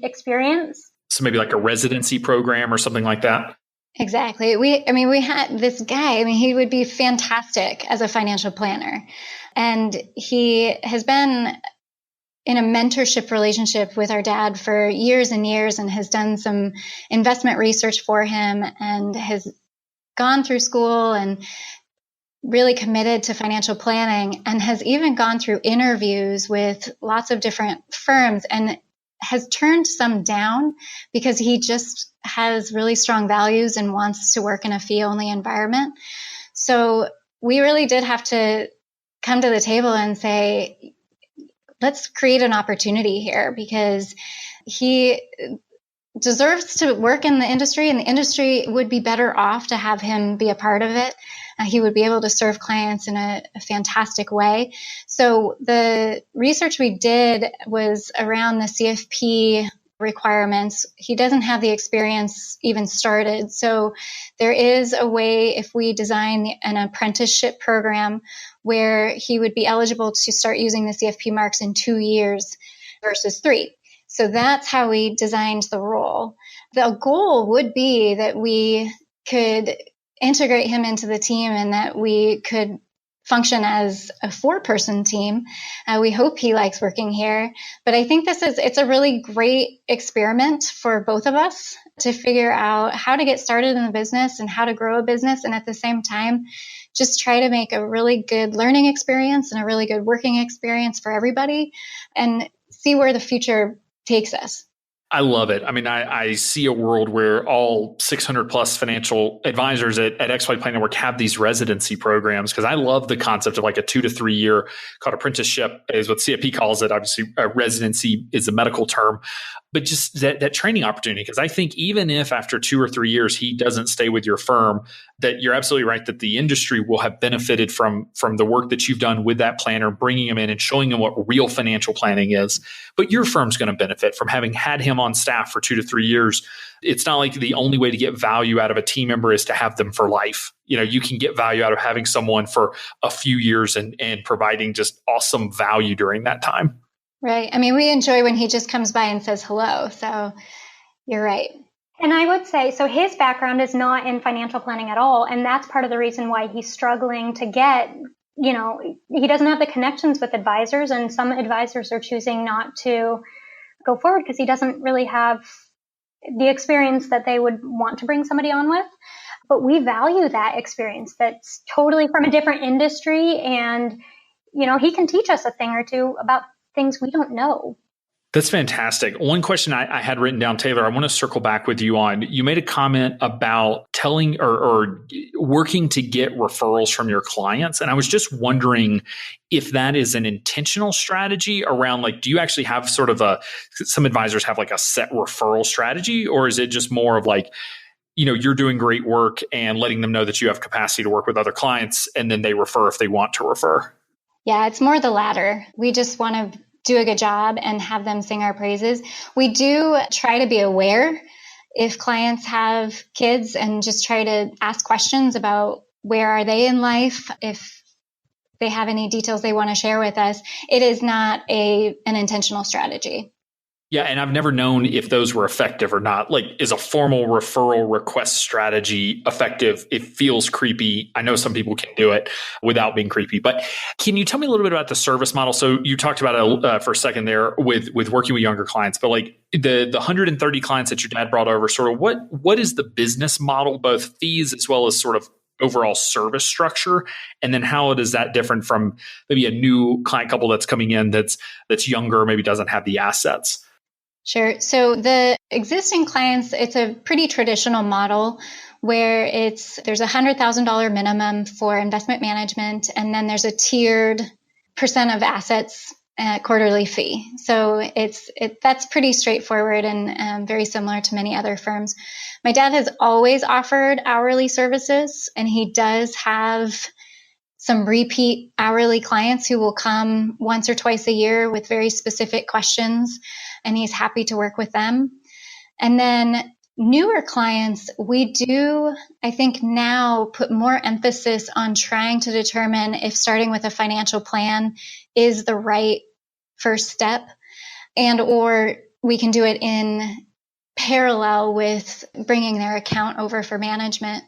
experience.
So maybe like a residency program or something like that?
Exactly. We had this guy, he would be fantastic as a financial planner. And he has been in a mentorship relationship with our dad for years and years and has done some investment research for him and has gone through school and really committed to financial planning and has even gone through interviews with lots of different firms and has turned some down because he just has really strong values and wants to work in a fee-only environment. So we really did have to come to the table and say, let's create an opportunity here because he deserves to work in the industry and the industry would be better off to have him be a part of it. He would be able to serve clients in a fantastic way. So the research we did was around the CFP requirements. He doesn't have the experience even started. So there is a way if we design an apprenticeship program where he would be eligible to start using the CFP marks in 2 years versus 3. So that's how we designed the role. The goal would be that we could integrate him into the team and that we could function as a 4-person team. We hope he likes working here. But I think it's a really great experiment for both of us to figure out how to get started in the business and how to grow a business. And at the same time, just try to make a really good learning experience and a really good working experience for everybody and see where the future takes us.
I love it. I mean, I see a world where all 600 plus financial advisors at XYPN Network have these residency programs, because I love the concept of like a 2 to 3 year called apprenticeship is what CFP calls it. Obviously, residency is a medical term, but just that training opportunity. Because I think even if after 2 or 3 years he doesn't stay with your firm, that you're absolutely right that the industry will have benefited from the work that you've done with that planner, bringing him in and showing him what real financial planning is. But your firm's going to benefit from having had him on staff for 2 to 3 years. It's not like the only way to get value out of a team member is to have them for life. You can get value out of having someone for a few years and providing just awesome value during that time.
Right. I mean, we enjoy when he just comes by and says hello. So you're right.
And I would say, so his background is not in financial planning at all. And that's part of the reason why he's struggling to get, he doesn't have the connections with advisors, and some advisors are choosing not to go forward because he doesn't really have the experience that they would want to bring somebody on with. But we value that experience that's totally from a different industry. And, he can teach us a thing or two about things we don't know.
That's fantastic. One question I had written down, Taylor, I want to circle back with you on. You made a comment about telling or working to get referrals from your clients. And I was just wondering if that is an intentional strategy around, like, do you actually have sort of some advisors have like a set referral strategy, or is it just more of like, you're doing great work and letting them know that you have capacity to work with other clients and then they refer if they want to refer?
Yeah, it's more the latter. We just want to do a good job and have them sing our praises. We do try to be aware if clients have kids and just try to ask questions about where are they in life, if they have any details they want to share with us. It is not an intentional strategy.
Yeah, and I've never known if those were effective or not. Like, is a formal referral request strategy effective? It feels creepy. I know some people can do it without being creepy, but can you tell me a little bit about the service model? So you talked about it for a second there with working with younger clients, but like the 130 clients that your dad brought over, sort of what is the business model, both fees as well as sort of overall service structure? And then how is that different from maybe a new client couple that's coming in that's younger, maybe doesn't have the assets?
Sure. So the existing clients, it's a pretty traditional model where there's a $100,000 minimum for investment management, and then there's a tiered percent of assets quarterly fee. So that's pretty straightforward and very similar to many other firms. My dad has always offered hourly services, and he does have some repeat hourly clients who will come once or twice a year with very specific questions, and he's happy to work with them. And then newer clients, we do, I think now, put more emphasis on trying to determine if starting with a financial plan is the right first step, and or we can do it in parallel with bringing their account over for management.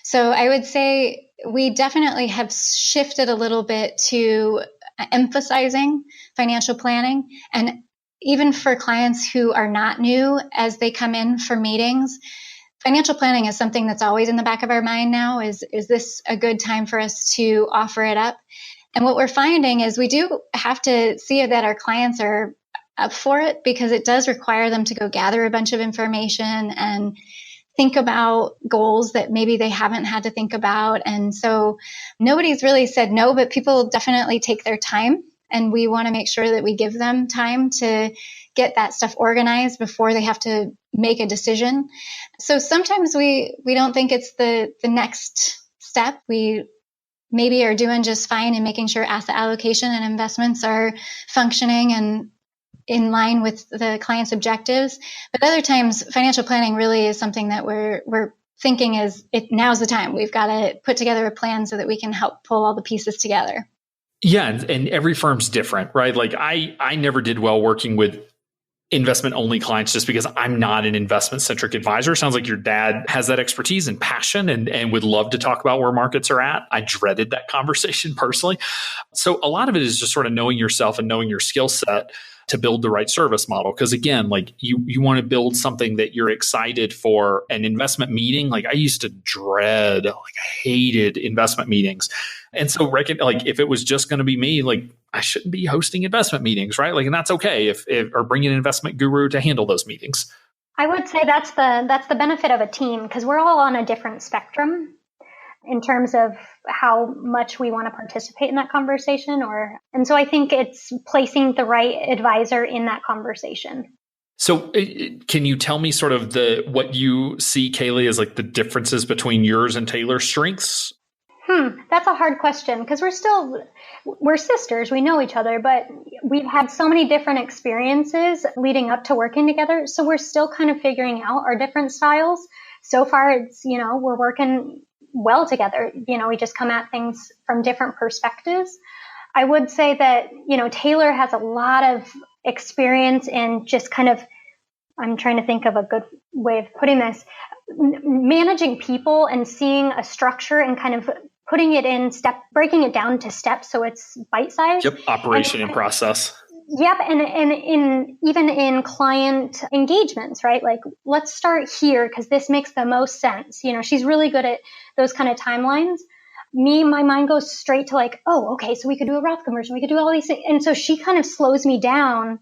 So I would say we definitely have shifted a little bit to emphasizing financial planning. And even for clients who are not new, as they come in for meetings, financial planning is something that's always in the back of our mind now. Is this a good time for us to offer it up? And what we're finding is we do have to see that our clients are up for it, because it does require them to go gather a bunch of information and think about goals that maybe they haven't had to think about. And so nobody's really said no, but people definitely take their time. And we want to make sure that we give them time to get that stuff organized before they have to make a decision. So sometimes we don't think it's the next step. We maybe are doing just fine in making sure asset allocation and investments are functioning and in line with the client's objectives. But other times, financial planning really is something that we're thinking now's the time. We've got to put together a plan so that we can help pull all the pieces together.
Yeah, and every firm's different, right? Like I never did well working with investment only clients just because I'm not an investment centric advisor. Sounds like your dad has that expertise and passion and would love to talk about where markets are at. I dreaded that conversation personally. So a lot of it is just sort of knowing yourself and knowing your skill set. to build the right service model. Because again, like you want to build something that you're excited for. An investment meeting, like I used to dread, like I hated investment meetings. And so like if it was just going to be me, like I shouldn't be hosting investment meetings, right? Like, and that's okay if or bring an investment guru to handle those meetings.
I would say that's the benefit of a team, because we're all on a different spectrum in terms of how much we want to participate in that conversation. And so I think it's placing the right advisor in that conversation.
So can you tell me sort of what you see, Kailie, as like the differences between yours and Taylor's strengths?
That's a hard question, because we're sisters. We know each other, but we've had so many different experiences leading up to working together. So we're still kind of figuring out our different styles. So far, it's, we're working well together. We just come at things from different perspectives. I would say that, Taylor has a lot of experience in just kind of, I'm trying to think of a good way of putting this, managing people and seeing a structure and kind of putting it in breaking it down to steps so it's bite-sized.
Yep, operation and process.
Yep, and even in client engagements, right? Like, let's start here because this makes the most sense. She's really good at those kind of timelines. My mind goes straight to like, oh, okay, so we could do a Roth conversion, we could do all these things. And so she kind of slows me down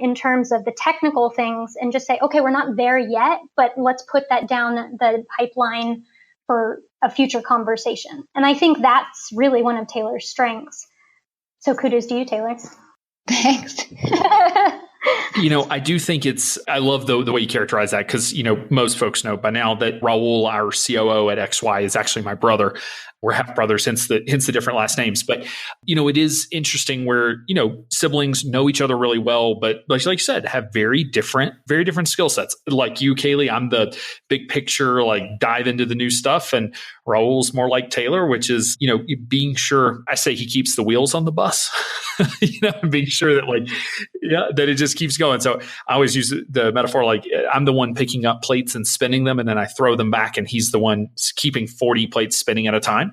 in terms of the technical things and just say, okay, we're not there yet, but let's put that down the pipeline for a future conversation. And I think that's really one of Taylor's strengths. So kudos to you, Taylor.
Thanks.
I do think I love the way you characterize that, because, most folks know by now that Raul, our COO at XY, is actually my brother. We're half brothers, hence the different last names. But, it is interesting where, siblings know each other really well, but like you said, have very different skill sets. Like you, Kailie, I'm the big picture, like dive into the new stuff. And Raul's more like Taylor, which is, being sure, I say he keeps the wheels on the bus, being sure that that it just keeps going. So I always use the metaphor, like I'm the one picking up plates and spinning them, and then I throw them back, and he's the one keeping 40 plates spinning at a time.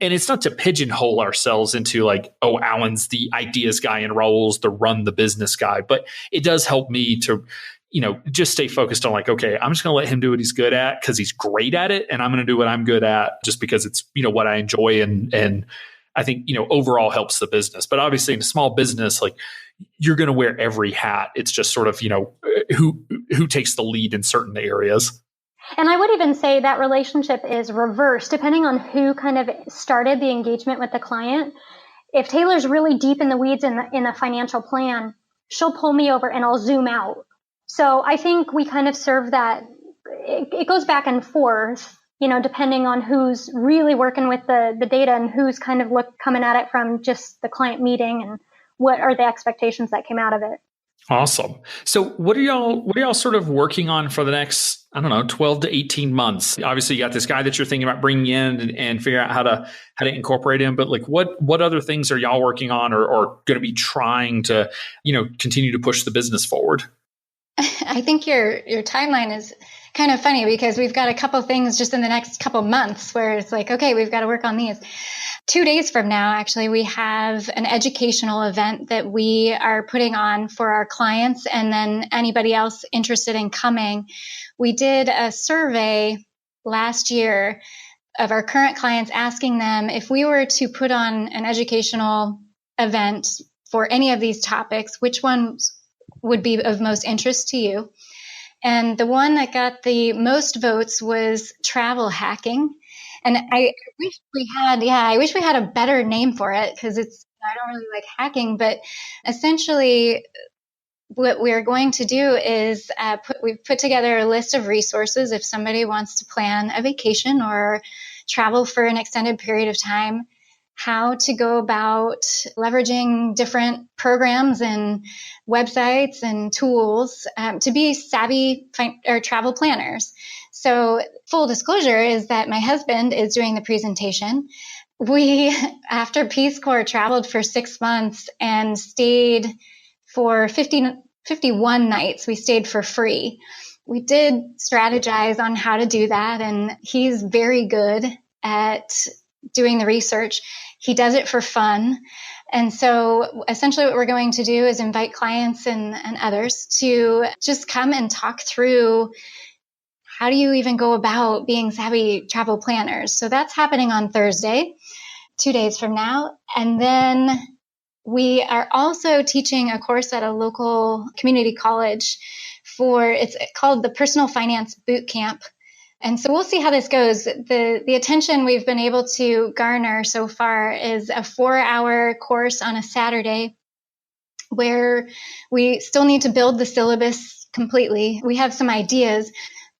And it's not to pigeonhole ourselves into like, oh, Alan's the ideas guy and Raul's the run the business guy. But it does help me to, just stay focused on like, okay, I'm just going to let him do what he's good at because he's great at it. And I'm going to do what I'm good at just because it's, what I enjoy. And I think, overall helps the business. But obviously in a small business, like you're going to wear every hat. It's just sort of, who takes the lead in certain areas.
And I would even say that relationship is reversed depending on who kind of started the engagement with the client. If Taylor's really deep in the weeds in the financial plan, she'll pull me over and I'll zoom out. So I think we kind of serve that. It goes back and forth, depending on who's really working with the data and who's kind of coming at it from just the client meeting and what are the expectations that came out of it.
Awesome. So what are y'all sort of working on for the next, 12 to 18 months? Obviously you got this guy that you're thinking about bringing in and figure out how to incorporate him. But like what other things are y'all working on or going to be trying to, continue to push the business forward?
I think your timeline is kind of funny because we've got a couple things just in the next couple months where it's like, okay, we've got to work on these. 2 days from now, actually, we have an educational event that we are putting on for our clients and then anybody else interested in coming. We did a survey last year of our current clients asking them if we were to put on an educational event for any of these topics, which ones would be of most interest to you. And the one that got the most votes was travel hacking. And I wish we had a better name for it because I don't really like hacking, but essentially what we're going to do is we've put together a list of resources if somebody wants to plan a vacation or travel for an extended period of time, how to go about leveraging different programs and websites and tools to be savvy travel planners. So full disclosure is that my husband is doing the presentation. We, after Peace Corps, traveled for 6 months and stayed for 51 nights. We stayed for free. We did strategize on how to do that, and he's very good at doing the research. He does it for fun. And so essentially what we're going to do is invite clients and others to just come and talk through how do you even go about being savvy travel planners. So that's happening on Thursday, 2 days from now. And then we are also teaching a course at a local community college it's called the Personal Finance Boot Camp. And so we'll see how this goes. The attention we've been able to garner so far is a 4-hour course on a Saturday where we still need to build the syllabus completely. We have some ideas,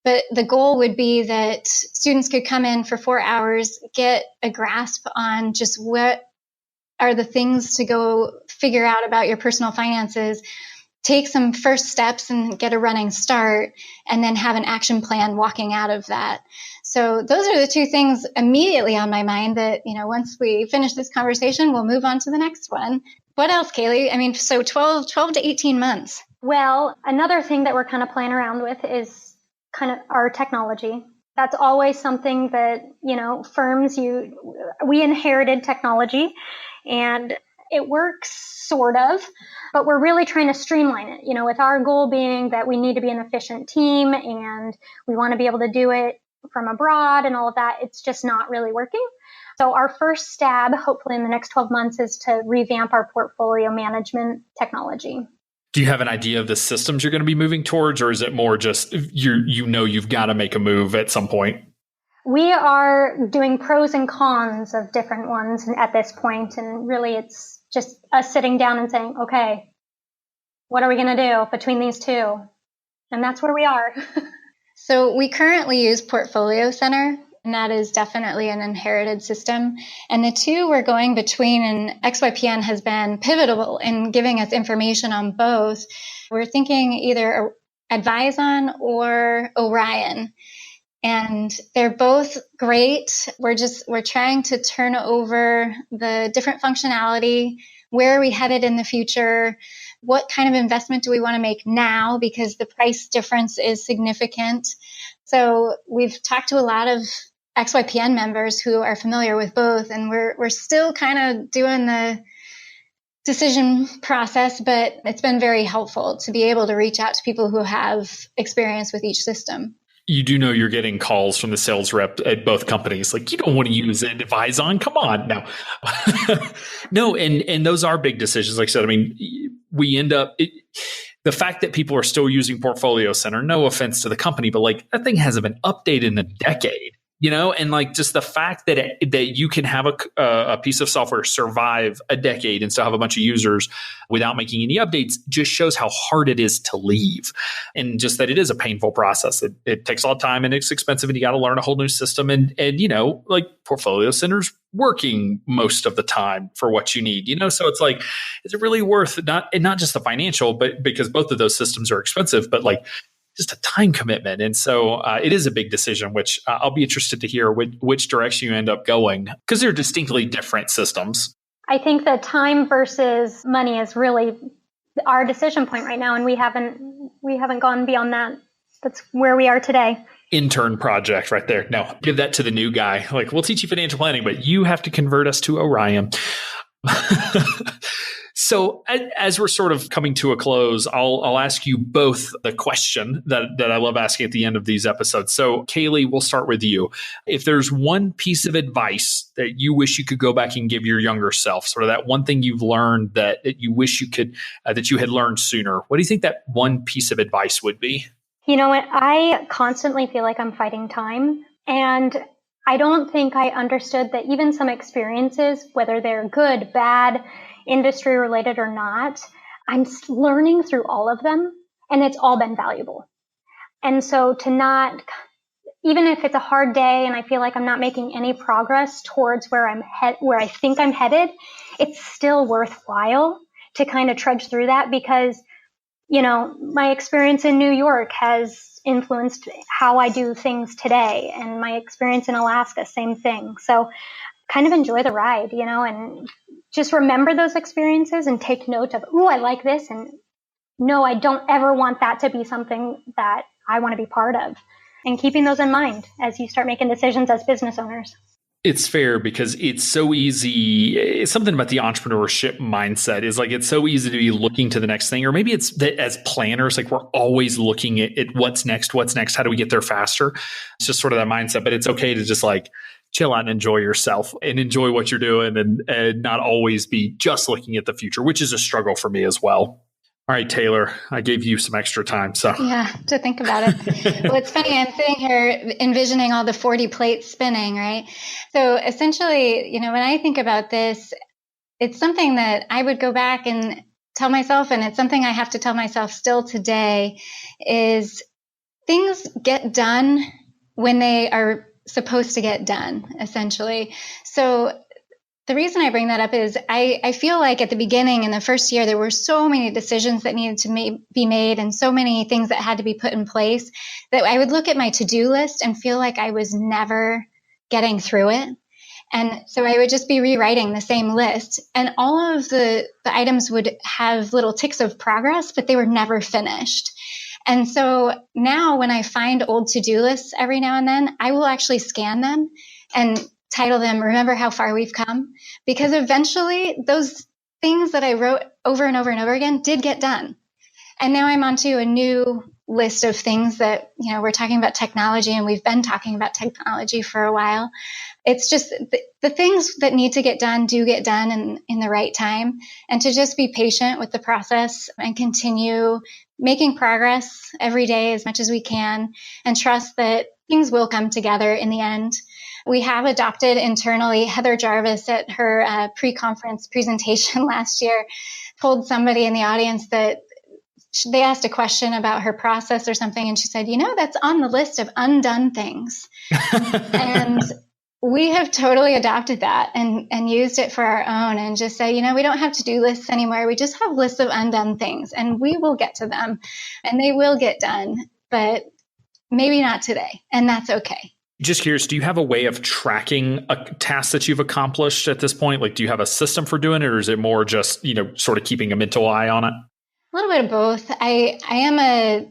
but the goal would be that students could come in for 4 hours, get a grasp on just what are the things to go figure out about your personal finances, take some first steps and get a running start, and then have an action plan walking out of that. So those are the two things immediately on my mind that, once we finish this conversation, we'll move on to the next one. What else, Kailie? I mean, so 12 to 18 months.
Well, another thing that we're kind of playing around with is kind of our technology. That's always something that, firms, we inherited technology and it works sort of, but we're really trying to streamline it, with our goal being that we need to be an efficient team and we want to be able to do it from abroad and all of that. It's just not really working. So our first stab, hopefully in the next 12 months, is to revamp our portfolio management technology.
Do you have an idea of the systems you're going to be moving towards, or is it more just you've got to make a move at some point?
We are doing pros and cons of different ones at this point, and really it's just us sitting down and saying, okay, what are we going to do between these two? And that's where we are.
So we currently use Portfolio Center, and that is definitely an inherited system. And the two we're going between, and XYPN has been pivotal in giving us information on both. We're thinking either Advise-On or Orion. And they're both great. We're trying to turn over the different functionality. Where are we headed in the future? What kind of investment do we want to make now? Because the price difference is significant. So we've talked to a lot of XYPN members who are familiar with both, and we're still kind of doing the decision process, but it's been very helpful to be able to reach out to people who have experience with each system.
You do know you're getting calls from the sales rep at both companies. Like, you don't want to use an Advise-On. Come on. No, no. And those are big decisions. Like I said, I mean, we end up, the fact that people are still using Portfolio Center, no offense to the company, but like that thing hasn't been updated in a decade. And like just the fact that you can have a piece of software survive a decade and still have a bunch of users without making any updates just shows how hard it is to leave, and just that it is a painful process. It takes a lot of time and it's expensive, and you got to learn a whole new system. And like Portfolio Center's working most of the time for what you need. So it's like, is it really worth not just the financial, but because both of those systems are expensive, but like just a time commitment. And so it is a big decision, which I'll be interested to hear which direction you end up going, because they're distinctly different systems.
I think the time versus money is really our decision point right now. And we haven't gone beyond that. That's where we are today.
Intern project right there. No, give that to the new guy. Like, we'll teach you financial planning, but you have to convert us to Orion. So as we're sort of coming to a close, I'll ask you both the question that I love asking at the end of these episodes. So Kailie, we'll start with you. If there's one piece of advice that you wish you could go back and give your younger self, sort of that one thing you've learned that you wish you could, that you had learned sooner, what do you think that one piece of advice would be?
You know what? I constantly feel like I'm fighting time, and I don't think I understood that even some experiences, whether they're good, bad, industry related or not, I'm learning through all of them, and it's all been valuable. And so to not, even if it's a hard day and I feel like I'm not making any progress towards where I think I'm headed, it's still worthwhile to kind of trudge through that, because, my experience in New York has influenced how I do things today, and my experience in Alaska, same thing. So kind of enjoy the ride, and just remember those experiences and take note of, I like this. And no, I don't ever want that to be something that I want to be part of. And keeping those in mind as you start making decisions as business owners.
It's fair because it's so easy. It's something about the entrepreneurship mindset is like, it's so easy to be looking to the next thing, or maybe it's that as planners, like we're always looking at what's next, how do we get there faster? It's just sort of that mindset, but it's okay to just like chill out and enjoy yourself and enjoy what you're doing and not always be just looking at the future, which is a struggle for me as well. All right, Taylor, I gave you some extra time. So
yeah, to think about it. Well, it's funny. I'm sitting here envisioning all the 40 plates spinning, right? So essentially, when I think about this, it's something that I would go back and tell myself, and it's something I have to tell myself still today, is things get done when they are supposed to get done, essentially. So the reason I bring that up is I feel like at the beginning in the first year, there were so many decisions that needed to be made and so many things that had to be put in place that I would look at my to-do list and feel like I was never getting through it. And so I would just be rewriting the same list, and all of the items would have little ticks of progress, but they were never finished. And so now when I find old to-do lists every now and then, I will actually scan them and title them, Remember How Far We've Come, because eventually those things that I wrote over and over and over again did get done. And now I'm onto a new list of things that, we're talking about technology, and we've been talking about technology for a while. It's just the things that need to get done do get done in the right time, and to just be patient with the process and continue making progress every day as much as we can, and trust that things will come together in the end. We have adopted internally, Heather Jarvis at her pre-conference presentation last year told somebody in the audience that they asked a question about her process or something, and she said, that's on the list of undone things. And we have totally adopted that and used it for our own, and just say, we don't have to-do lists anymore. We just have lists of undone things, and we will get to them, and they will get done, but maybe not today, and that's okay.
Just curious, do you have a way of tracking a task that you've accomplished at this point? Like, do you have a system for doing it, or is it more just, sort of keeping a mental eye on it?
A little bit of both. I am a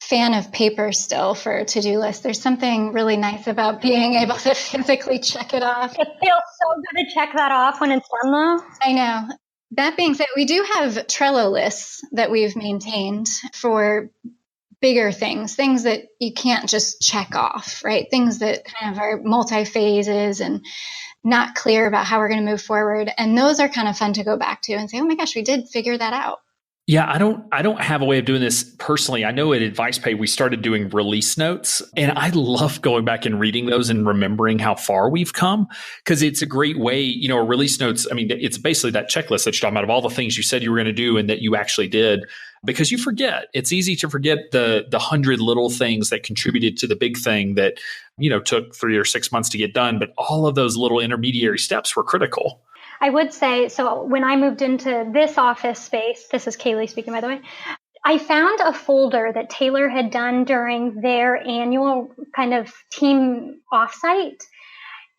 fan of paper still for to-do lists. There's something really nice about being able to physically check it off.
It feels so good to check that off when it's done, though.
I know. That being said, we do have Trello lists that we've maintained for bigger things that you can't just check off, right? Things that kind of are multi-phases and not clear about how we're going to move forward. And those are kind of fun to go back to and say, oh my gosh, we did figure that out.
Yeah, I don't have a way of doing this personally. I know at AdvicePay, we started doing release notes, and I love going back and reading those and remembering how far we've come, because it's a great way, a release notes. I mean, it's basically that checklist that you're talking about of all the things you said you were going to do and that you actually did, because you forget. It's easy to forget the 100 little things that contributed to the big thing that, took 3 or 6 months to get done. But all of those little intermediary steps were critical.
I would say, so when I moved into this office space, this is Kailie speaking, by the way, I found a folder that Taylor had done during their annual kind of team offsite.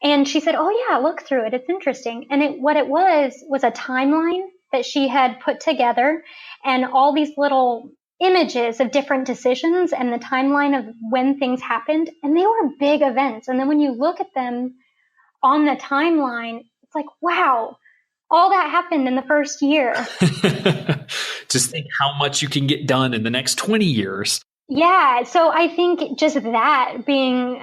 And she said, oh yeah, look through it. It's interesting. And what it was a timeline that she had put together, and all these little images of different decisions and the timeline of when things happened. And they were big events. And then when you look at them on the timeline, it's like, wow, all that happened in the first year.
Just think how much you can get done in the next 20 years.
Yeah. So I think just that being,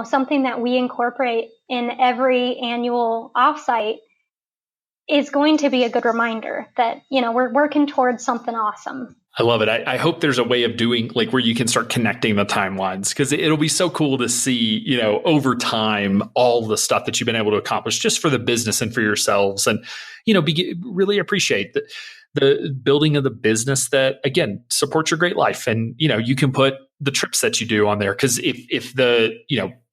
something that we incorporate in every annual offsite is going to be a good reminder that, we're working towards something awesome.
I love it. I hope there's a way of doing like where you can start connecting the timelines, because it'll be so cool to see, over time, all the stuff that you've been able to accomplish just for the business and for yourselves, and, really appreciate the building of the business that, again, supports your great life. And, you can put the trips that you do on there, because if the,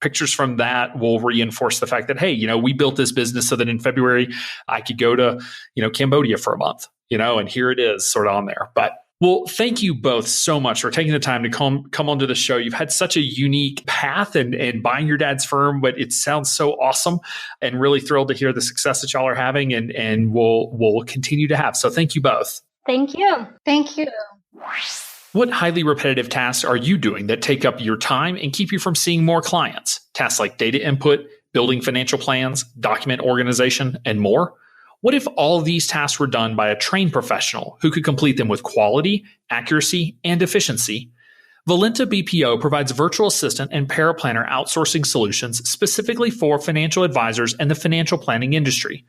pictures from that will reinforce the fact that, hey, we built this business so that in February I could go to, Cambodia for a month, and here it is sort of on there. But well, thank you both so much for taking the time to come onto the show. You've had such a unique path and buying your dad's firm, but it sounds so awesome, and really thrilled to hear the success that y'all are having and we'll continue to have. So thank you both.
Thank you.
Thank you.
What highly repetitive tasks are you doing that take up your time and keep you from seeing more clients? Tasks like data input, building financial plans, document organization, and more? What if all of these tasks were done by a trained professional who could complete them with quality, accuracy, and efficiency? Valenta BPO provides virtual assistant and paraplanner outsourcing solutions specifically for financial advisors and the financial planning industry.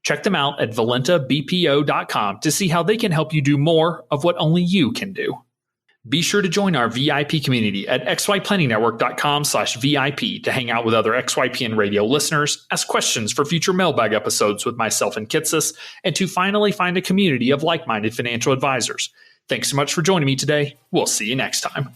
Check them out at valentabpo.com to see how they can help you do more of what only you can do. Be sure to join our VIP community at xyplanningnetwork.com/VIP to hang out with other XYPN radio listeners, ask questions for future mailbag episodes with myself and Kitsis, and to finally find a community of like-minded financial advisors. Thanks so much for joining me today. We'll see you next time.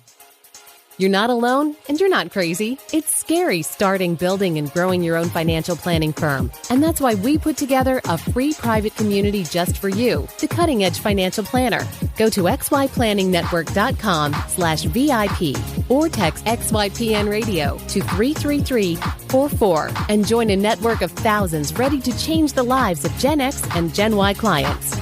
You're not alone, and you're not crazy. It's scary starting, building, and growing your own financial planning firm. And that's why we put together a free private community just for you, the Cutting Edge Financial Planner. Go to xyplanningnetwork.com/VIP or text XYPN Radio to 33344 and join a network of thousands ready to change the lives of Gen X and Gen Y clients.